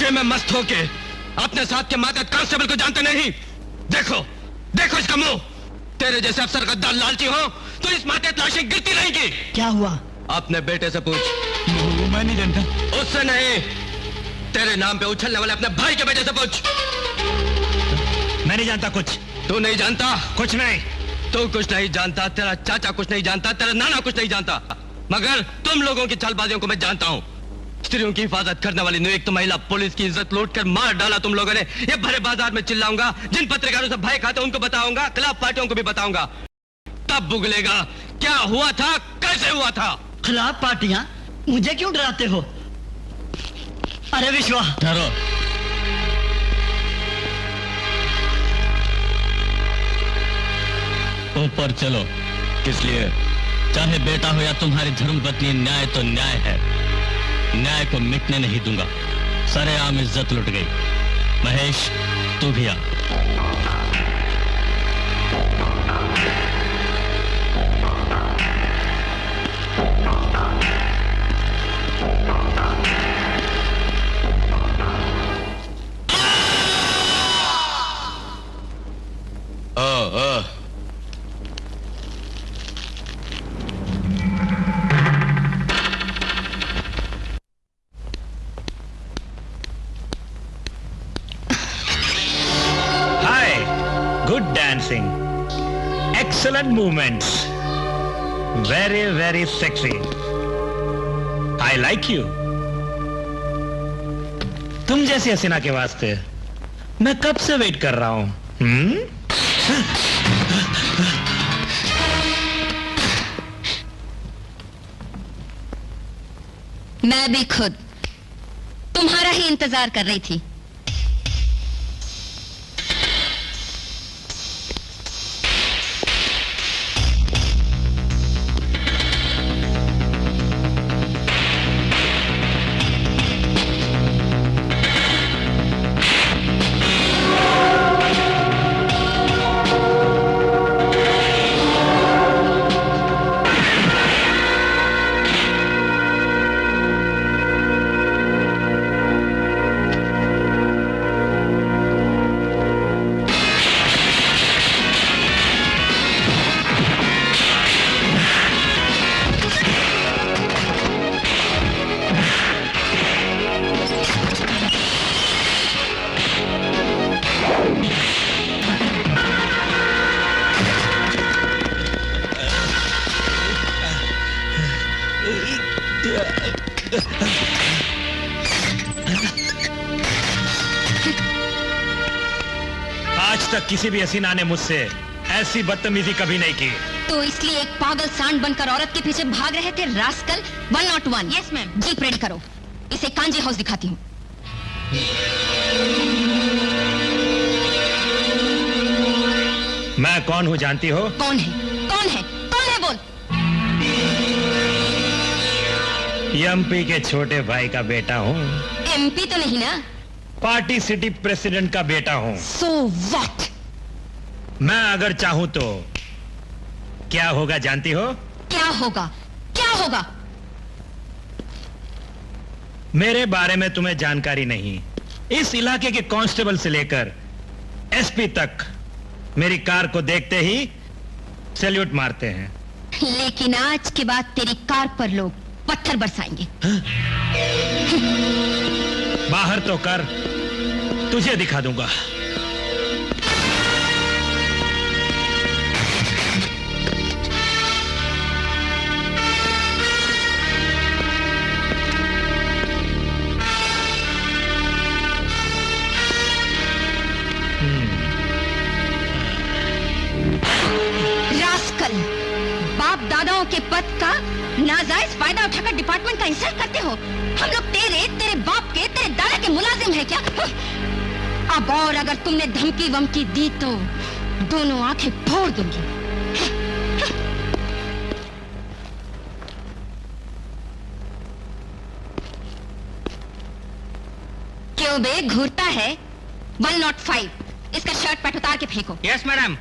नशे में मस्त होके अपने साथ के मातहत कांस्टेबल को जानते नहीं। देखो देखो इसका मुंह। तेरे जैसे अफसर गद्दार लालची हो तो इस मातहत लाशें गिरती रहेंगी। क्या हुआ? अपने बेटे से पूछ। मैं नहीं जानता। उससे नहीं, तेरे नाम पे उछलने वाले अपने भाई के बेटे से पूछ। मैं नहीं जानता कुछ। तू नहीं जानता? कुछ नहीं। तू कुछ नहीं जानता, तेरा चाचा कुछ नहीं जानता, तेरा नाना कुछ नहीं जानता, मगर तुम लोगों की चालबाजियों को मैं जानता हूँ। स्त्रियों की हिफाजत करने वाली नियुक्त महिला पुलिस की इज्जत लूट कर मार डाला तुम लोगों ने। ये भरे बाजार में चिल्लाऊंगा, जिन पत्रकारों से भय खाते उनको बताऊंगा, खिलाफ पार्टियों को भी बताऊंगा, तब बुगलेगा क्या हुआ था, कैसे हुआ था। खिलाफ पार्टियां? मुझे क्यों डराते हो? अरे विश्वा, ठहरो। ऊपर चलो। किस लिए? चाहे बेटा हो या तुम्हारी धर्मपत्नी, न्याय तो न्याय है। न्याय को मिटने नहीं दूंगा। सरेआम इज्जत लुट गई। महेश, तू भी आ। Excellent movements. Very, very sexy. I like you. तुम जैसी हसीना के वास्ते मैं कब से वेट कर रहा हूं। मैं भी खुद तुम्हारा ही इंतजार कर रही थी। आज तक किसी भी हसीना ने मुझसे ऐसी बदतमीजी कभी नहीं की। तो इसलिए एक पागल सांड बनकर औरत के पीछे भाग रहे थे rascal. 101। Yes ma'am. Jeep ready करो, इसे कांजी हाउस दिखाती हूँ। मैं कौन हूँ जानती हो? कौन है? कौन है? कौन है बोल। एमपी के छोटे भाई का बेटा हूँ। एमपी तो नहीं ना? पार्टी सिटी प्रेसिडेंट का बेटा हूँ। So what? मैं अगर चाहूं तो क्या होगा जानती हो? क्या होगा? क्या होगा? मेरे बारे में तुम्हें जानकारी नहीं। इस इलाके के कांस्टेबल से लेकर एसपी तक मेरी कार को देखते ही सैल्यूट मारते हैं। लेकिन आज के बाद तेरी कार पर लोग पत्थर बरसाएंगे। बाहर तो कर, तुझे दिखा दूंगा। रास्कल, बाप दादाओं के पद का नाजायज फायदा उठाकर डिपार्टमेंट का इंसल्ट करते हो। हम लोग तेरे बाप के, तेरे दादा के मुलाजिम हैं क्या? अब और अगर तुमने धमकी वमकी दी तो दोनों आंखें फोड़ दूंगी। क्यों बे, घूरता है? 105। इसका शर्ट पैंट उतार के फेंको। Yes madam.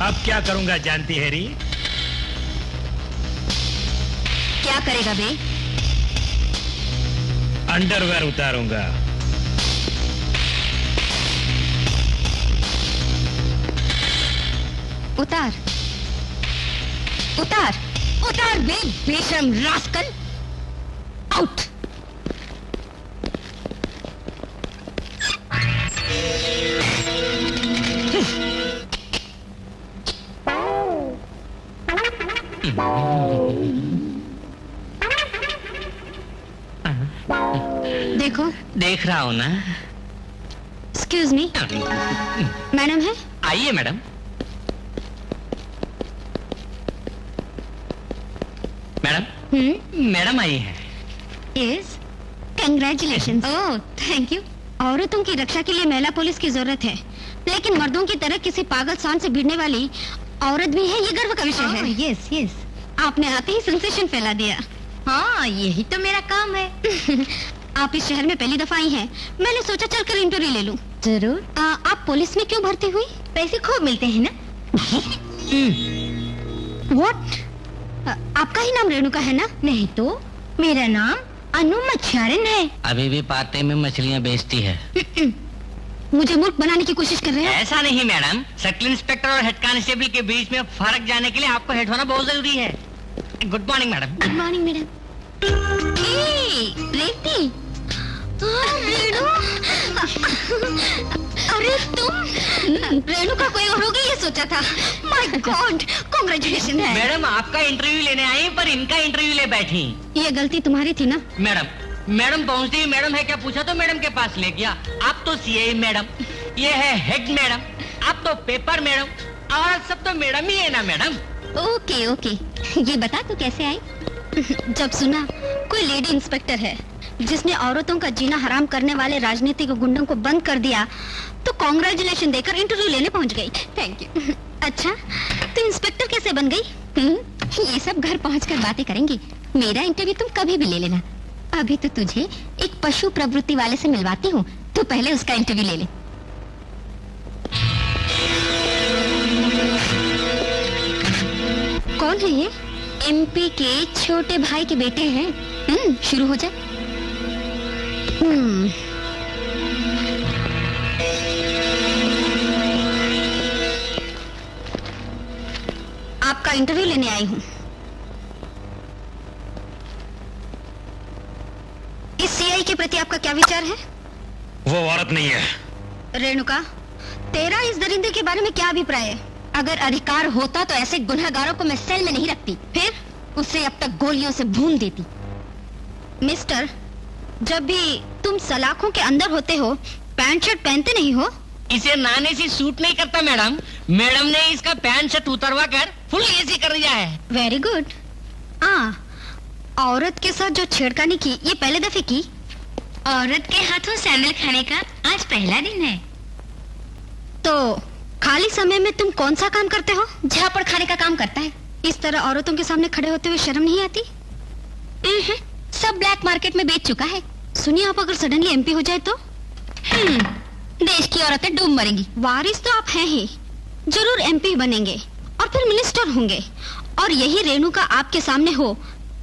अब क्या करूंगा जानती है री? करेगा बे? अंडरवेयर उतारूंगा। उतार उतार उतार बे, बेशरम रास्कल। आउट। देखो। देख रहा हूँ ना। एक्सक्यूज मी, मैडम है? आइए मैडम। मैडम मैडम आई है। Yes, congratulation. Oh thank you. औरतों की रक्षा के लिए महिला पुलिस की जरूरत है, लेकिन मर्दों की तरह किसी पागल सांड से भिड़ने वाली औरत भी है, ये गर्व का विषय है। यस यस, आपने आते ही सेंसेशन फैला दिया। हाँ, यही तो मेरा काम है। आप इस शहर में पहली दफा आई हैं, मैंने सोचा चलकर इंटरव्यू ले लूं। जरूर। आप पुलिस में क्यों भर्ती हुई? पैसे खूब मिलते हैं ना। व्हाट? आपका ही नाम रेणुका है ना? नहीं तो, मेरा नाम अनु मच्छारन है। अभी भी पाते में मछलियाँ बेचती है। मुझे मूर्ख बनाने की कोशिश कर रहे हैं? ऐसा नहीं मैडम, सर्किल इंस्पेक्टर और हेड कांस्टेबल के बीच में फर्क जानने के लिए आपको हेड होना बहुत जरूरी है। Good morning madam. Good morning madam. Revathi, Renu, अरे तुम रेणुका कोई और होगी ये सोचा था। माय गॉड, कांग्रेचुलेशन है। मैडम आपका इंटरव्यू लेने आई पर इनका इंटरव्यू ले बैठी। ये गलती तुम्हारी थी ना? मैडम पहुंचती ही मैडम है क्या पूछा तो मैडम के पास ले गया। आप तो सीए मैडम, ये है हेड मैडम, आप तो पेपर मैडम, और सब तो मैडम ही है ना मैडम। ओके ओके, ये बता तू कैसे आई? जब सुना कोई लेडी इंस्पेक्टर है जिसने औरतों का जीना हराम करने वाले राजनीतिक गुंडों को बंद कर दिया, तो कांग्रेचुलेशन देकर इंटरव्यू लेने पहुंच गई। Thank you. अच्छा, तो इंस्पेक्टर कैसे बन गई? ये सब घर पहुंचकर बातें करेंगे। मेरा इंटरव्यू तुम कभी भी ले लेना। अभी तो तुझे एक पशु प्रवृत्ति वाले से मिलवाती हूँ, तो पहले उसका इंटरव्यू ले ले। कौन है ये? एमपी के छोटे भाई के बेटे हैं। शुरू हो जा। आपका इंटरव्यू लेने आई हूँ। इस सीआई के प्रति आपका क्या विचार है? वो औरत नहीं है। रेणुका, तेरा इस दरिंदे के बारे में क्या अभिप्राय है? अगर अधिकार होता तो ऐसे गुनहगारों को मैं सेल में नहीं रखती, फिर उसे अब तक गोलियों से भून देती। मिस्टर, जब भी तुम सलाखों के अंदर होते हो, पैंट शर्ट पहनते नहीं हो? इसे नाने से सूट नहीं करता मैडम। मैडम ने इसका पैंट शर्ट उतरवा कर फुल एसी कर दिया है। Very good. औरत के साथ जो छेड़खानी की, ये पहले दफे की? औरत के हाथों सैंडल खाने का आज पहला दिन है। तो खाली समय में तुम कौन सा काम करते हो? झापड़ खाने का काम करता है। इस तरह औरतों के सामने खड़े होते हुए शर्म नहीं आती? सब ब्लैक मार्केट में बेच चुका है। सुनिए, आप अगर सडनली एमपी हो जाए तो देश की औरतें डूब मरेंगी। वारिस तो आप हैं ही, जरूर एमपी बनेंगे और फिर मिनिस्टर होंगे, और यही रेणुका आपके सामने हो,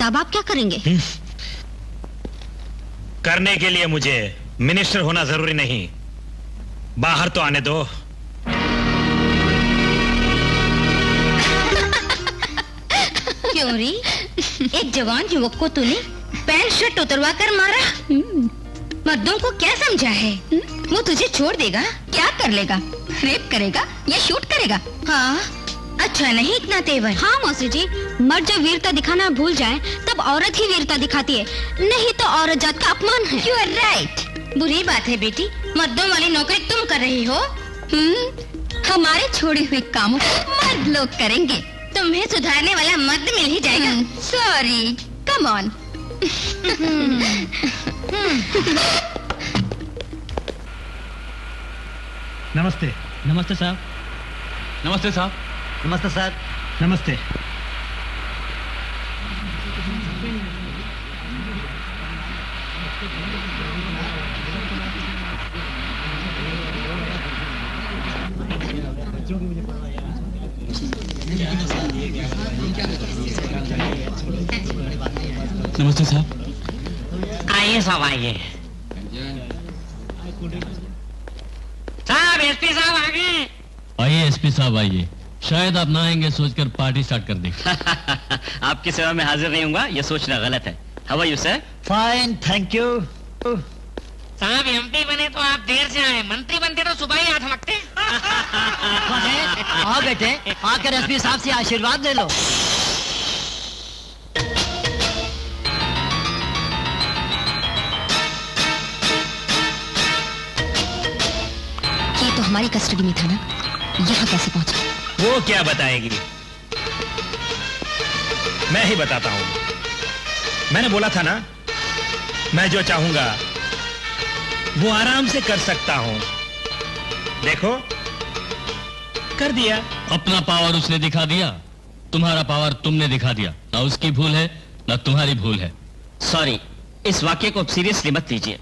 तब आप क्या करेंगे? करने के लिए मुझे मिनिस्टर होना जरूरी नहीं, बाहर तो आने दो। क्यों री? एक जवान युवक को तूने पैंट शर्ट उतरवा कर मारा? मर्दों को क्या समझा है? वो तुझे छोड़ देगा? क्या कर लेगा? रेप करेगा या शूट करेगा? हाँ, अच्छा नहीं इतना तेवर। हाँ मौसी जी, मर्द जब वीरता दिखाना भूल जाए तब औरत ही वीरता दिखाती है, नहीं तो औरत जात का अपमान है। You are right। बुरी बात है बेटी, मर्दों वाली नौकरी तुम कर रही हो। हमारे छोड़े हुए कामों मर्द लोग करेंगे, तुम्हें सुधारने वाला मर्द मिल ही जाएगा। Sorry, come on. नमस्ते। नमस्ते साहब। नमस्ते साहब। नमस्ते सर। नमस्ते। नमस्ते साहब। आइए साहब आइए। साहब एसपी साहब आ गए। आइए एसपी साहब आइए। शायद आप ना आएंगे सोचकर पार्टी स्टार्ट कर दें। आपकी सेवा में हाजिर नहीं हूँगा, ये सोचना गलत है। How are you sir? Fine, thank you. साहब एमपी बने तो आप देर से आए, मंत्री बनते तो सुबह ही हाथ मकते। आओ बेटे, आकर एसपी साहब से आशीर्वाद ले लो। ये तो हमारी कस्टडी में था ना, यहाँ कैसे पहुंचा? वो क्या बताएगी, मैं ही बताता हूं। मैंने बोला था ना, मैं जो चाहूंगा वो आराम से कर सकता हूं। देखो, कर दिया। अपना पावर उसने दिखा दिया, तुम्हारा पावर तुमने दिखा दिया। ना उसकी भूल है ना तुम्हारी भूल है। सॉरी, इस वाक्य को सीरियसली मत लीजिए।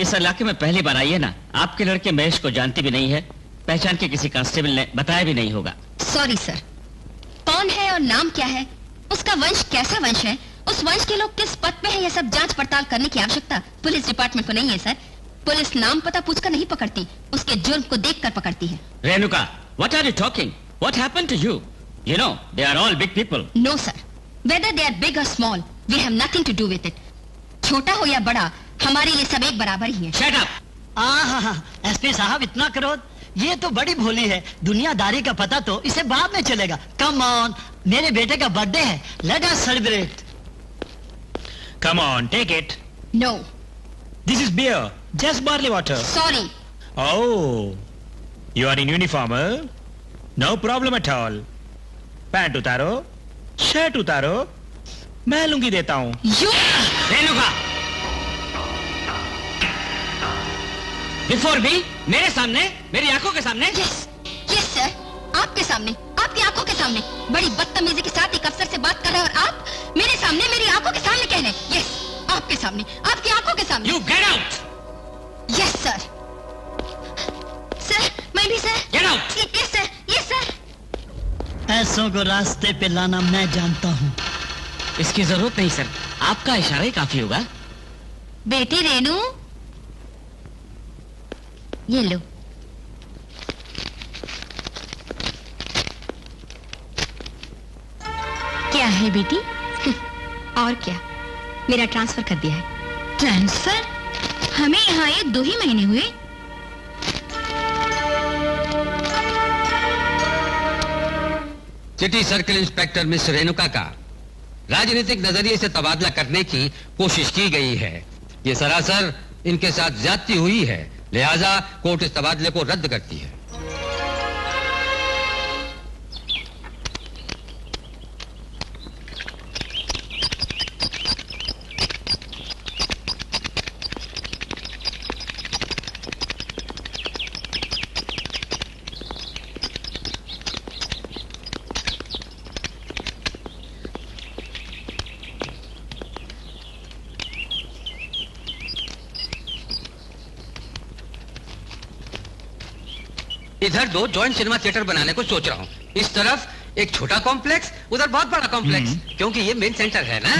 इस इलाके में पहली बार आई है ना, आपके लड़के महेश को जानती भी नहीं है, पहचान के किसी कांस्टेबल ने बताया भी नहीं होगा। Sorry sir. कौन है और नाम क्या है, उसका वंश कैसा वंश है, उस वंश के लोग किस पद पे है, ये सब जांच पड़ताल करने की आवश्यकता पुलिस डिपार्टमेंट को नहीं है सर। पुलिस नाम पता पूछकर नहीं पकड़ती, उसके जुर्म को देखकर पकड़ती है। Renuka, what are you talking? What happened to you? You know they are all big people. No sir, whether they are big or small, we have nothing to do with it. छोटा हो या बड़ा, हमारे लिए सब एक बराबर ही है। Shut up. हाँ, एसपी साहब इतना क्रोध, ये तो बड़ी भोली है। दुनियादारी का पता तो इसे बाद में चलेगा। कम ऑन, मेरे बेटे का बर्थडे है, let us celebrate. Come on, take it. No. This is beer, just barley water. Sorry. Oh, you are in uniform, huh? No problem at all. Pant उतारो, शर्ट उतारो, मैं लुंगी देता हूँ। यू। रेणुका, बिफोर मी, मेरे सामने, मेरी आंखों के सामने। यस यस सर, आपके सामने, आपकी आंखों के सामने बड़ी बदतमीजी के साथ एक अफसर से बात कर रहे हैं, और आप मेरे सामने, मेरी आंखों के सामने कह रहे हैं। यस, आपके सामने, आपकी आंखों के सामने। You get out. Yes sir. Sir, मैं भी sir. Get out. Yes sir, yes sir. ऐसों को रास्ते पे लाना मैं जानता हूँ। इसकी जरूरत नहीं सर, आपका इशारा ही काफी होगा। बेटी रेनू, ये लो। क्या है बेटी? और क्या, मेरा ट्रांसफर कर दिया है। ट्रांसफर? हमें यहाँ ये 2 ही महीने हुए। City circle inspector miss Renuka का राजनीतिक नजरिए से तबादला करने की कोशिश की गई है। ये सरासर इनके साथ ज्यादती हुई है, लिहाजा कोर्ट इस तबादले को रद्द करती है। इधर 2 जॉइंट सिनेमा थिएटर बनाने को सोच रहा हूँ। इस तरफ एक छोटा कॉम्प्लेक्स, उधर बहुत बड़ा कॉम्प्लेक्स, क्योंकि ये मेन सेंटर है ना।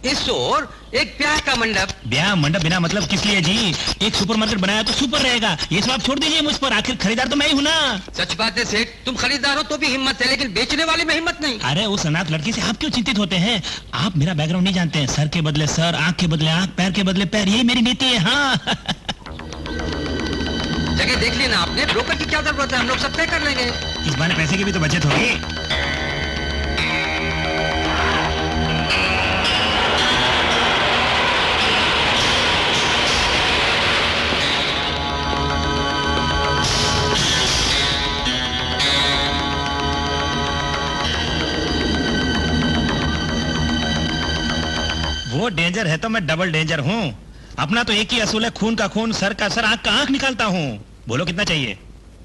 इस ओर एक ब्याह का मंडप। ब्याह मंडप बिना मतलब किस लिए जी? एक सुपरमार्केट बनाया तो सुपर रहेगा। ये सब आप छोड़ दीजिए मुझ पर, आखिर खरीदार तो मैं ही हूँ ना। सच बात है सेठ, तुम खरीदार हो तो भी हिम्मत है, लेकिन बेचने वाले में हिम्मत नहीं। अरे उस अनाथ लड़की से आप क्यों चिंतित होते हैं? आप मेरा बैकग्राउंड नहीं जानते हैं। सर के बदले सर, आंख के बदले आंख, पैर के बदले पैर, यही मेरी नीति है। हाँ। जगह देख ली ना आपने, ब्रोकर की क्या जरूरत है, हम लोग सब तय कर लेंगे। इस बार पैसे की भी तो बचत होगी। वो डेंजर है तो मैं डबल डेंजर हूँ। अपना तो एक ही असूल है, खून का खून, सर का सर, आंख का आंख निकालता हूँ। बोलो कितना चाहिए?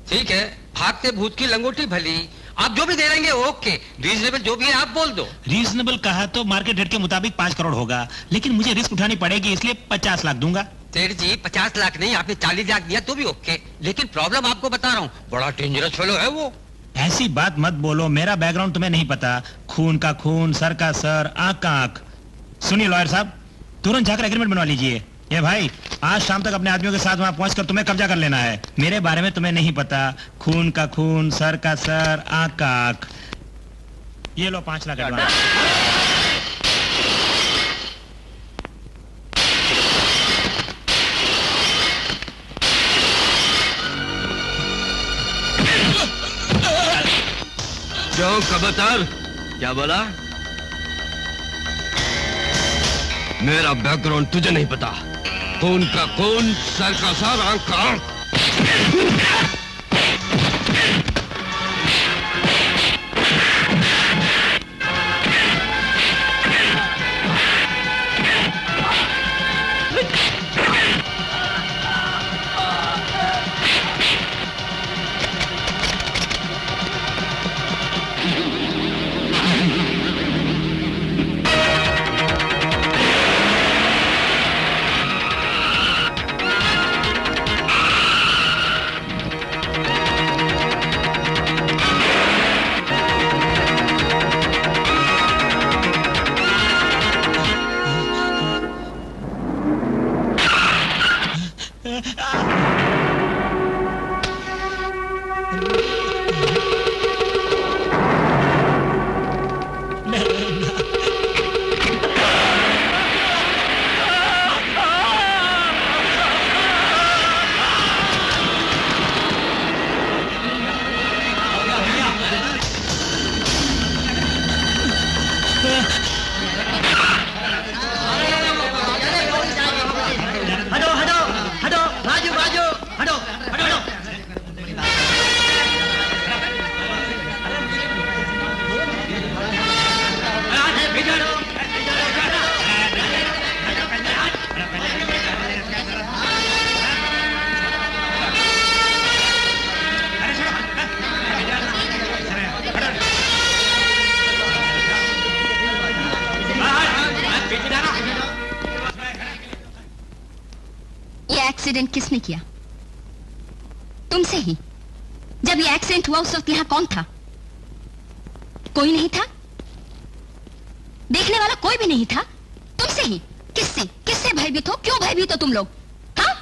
ठीक है, भागते भूत की लंगोटी भली, आप जो भी दे देंगे ओके, रीजनेबल जो भी है आप बोल दो। रीजनेबल कहा तो मार्केट रेट के मुताबिक 5 करोड़ होगा, लेकिन मुझे रिस्क उठानी पड़ेगी, इसलिए 50 लाख दूंगा। सेठ जी 50 लाख नहीं, आपने 40 लाख दिया तो भी ओके, लेकिन प्रॉब्लम आपको बता रहा हूँ, बड़ा डेंजरस फेलो है वो। ऐसी बात मत बोलो, मेरा बैकग्राउंड तुम्हें नहीं पता। खून का खून, सर का सर, आंख का आंख, सुनिए लॉयर साहब, तुरंत जाकर एग्रीमेंट बनवा लीजिए। ये भाई, आज शाम तक अपने आदमियों के साथ वहां पहुंचकर तुम्हें कब्जा कर लेना है। मेरे बारे में तुम्हें नहीं पता, खून का खून, सर का सर, आंख का आंख। ये लो 5 लाख एडवांस। क्यों कबूतर, क्या बोला? मेरा बैकग्राउंड तुझे नहीं पता। खून का खून, सर का सर, आंख का आंख। एक्सीडेंट किसने किया? तुमसे ही। जब ये एक्सीडेंट हुआ उस वक्त यहां कौन था? कोई नहीं था? देखने वाला कोई भी नहीं था? तुमसे ही। किससे भयभीत हो? क्यों भयभीत हो तुम लोग? हाँ?